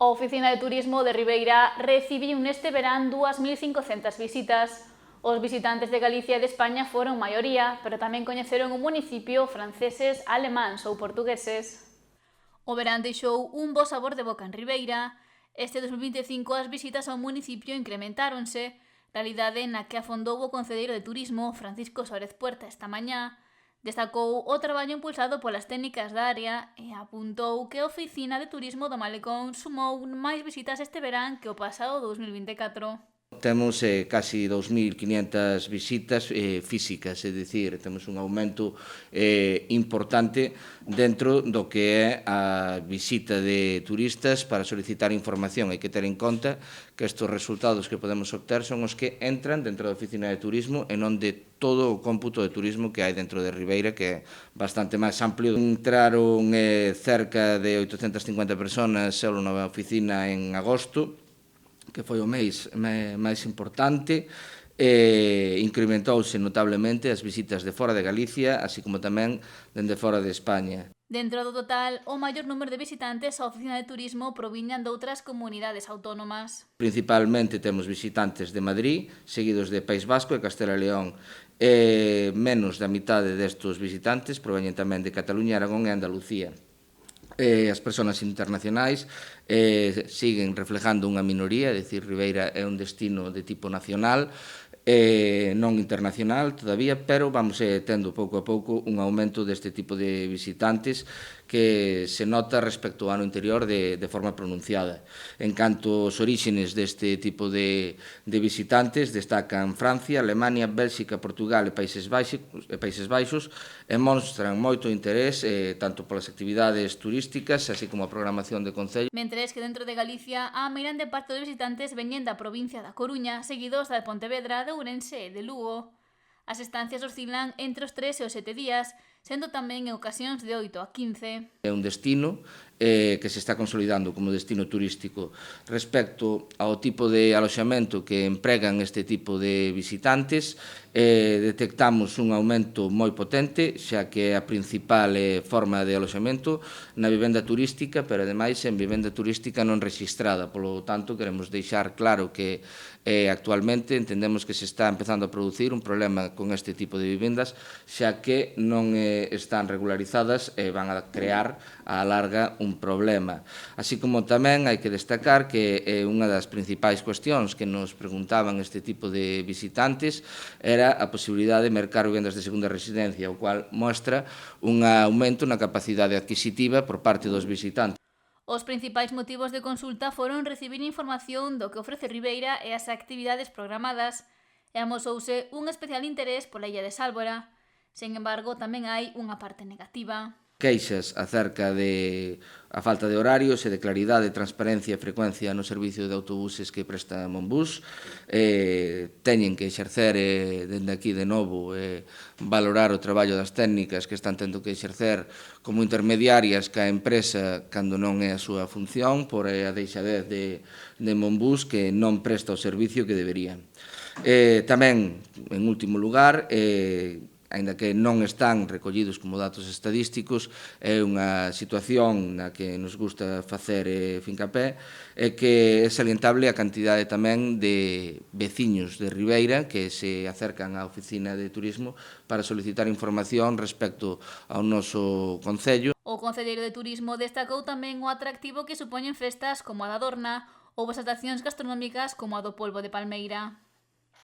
A Oficina de Turismo de Ribeira recibiu neste verán 2.500 visitas. Os visitantes de Galicia e de España foron maioría, pero tamén coñeceron o municipio franceses, alemáns ou portugueses. O verán deixou un bo sabor de boca en Ribeira. Este 2025 as visitas ao municipio incrementáronse, realidade na que afondou o concelleiro de Turismo, Francisco Suárez Puerta, esta mañá. Destacou o traballo impulsado polas técnicas da área e apuntou que a Oficina de Turismo do Malecón sumou máis visitas este verán que o pasado 2024. Temos casi 2.500 visitas físicas, é dicir, temos un aumento importante dentro do que é a visita de turistas para solicitar información. Hai que ter en conta que estes resultados que podemos obter son os que entran dentro da Oficina de Turismo e non de todo o cómputo de turismo que hai dentro de Ribeira, que é bastante máis amplio. Entraron cerca de 850 personas só na oficina en agosto, que foi o mês máis importante, incrementouse notablemente as visitas de fora de Galicia, así como tamén dende fora de España. Dentro do total, o maior número de visitantes á Oficina de Turismo proviñan de outras comunidades autónomas. Principalmente temos visitantes de Madrid, seguidos de País Vasco e Castela e León. Menos da mitade destes visitantes proveñen tamén de Cataluña, Aragón e Andalucía. As persoas internacionais siguen reflejando unha minoría, é dicir, Ribeira é un destino de tipo nacional, non internacional todavía, pero vamos tendo pouco a pouco un aumento deste tipo de visitantes que se nota respecto ao ano anterior de forma pronunciada. En canto aos oríxenes deste tipo de visitantes, destacan Francia, Alemania, Bélxica, Portugal e Países Baixos, e mostran moito interés tanto polas actividades turísticas, así como a programación de concello. Mentres que dentro de Galicia, a meirande parte de visitantes veñen da provincia da Coruña, seguidos da de Pontevedra, de Ourense e de Lugo. As estancias oscilan entre os 3 e os 7 días, sendo tamén en ocasións de 8 a 15. É un destino que se está consolidando como destino turístico respecto ao tipo de aloxamento que empregan este tipo de visitantes. Detectamos un aumento moi potente, xa que é a principal forma de aloxamento na vivenda turística, pero ademais en vivenda turística non rexistrada. Polo tanto, queremos deixar claro que actualmente entendemos que se está empezando a producir un problema con este tipo de vivendas, xa que non están regularizadas e van a crear á larga un problema. Así como tamén hai que destacar que unha das principais cuestións que nos preguntaban este tipo de visitantes era a posibilidade de mercar vivendas de segunda residencia, o cual mostra un aumento na capacidade adquisitiva por parte dos visitantes. Os principais motivos de consulta foron recibir información do que ofrece Ribeira e as actividades programadas, e amosouse un especial interés pola illa de Sálvora. Sen embargo, tamén hai unha parte negativa. Queixas acerca de a falta de horarios e de claridade, transparencia e frecuencia no servicio de autobuses que presta Monbus. Teñen que exercer dende aquí de novo valorar o traballo das técnicas que están tendo que exercer como intermediarias ca empresa cando non é a súa función por a deixadez de Monbus que non presta o servicio que debería. Tamén, en último lugar, aínda que non están recollidos como datos estadísticos, é unha situación na que nos gusta facer fincapé, é que é salientable a cantidade tamén de veciños de Ribeira que se acercan á Oficina de Turismo para solicitar información respecto ao noso concello. O concelleiro de Turismo destacou tamén o atractivo que supoñen festas como a da Dorna ou as atraccións gastronómicas como a do polvo de palmeira.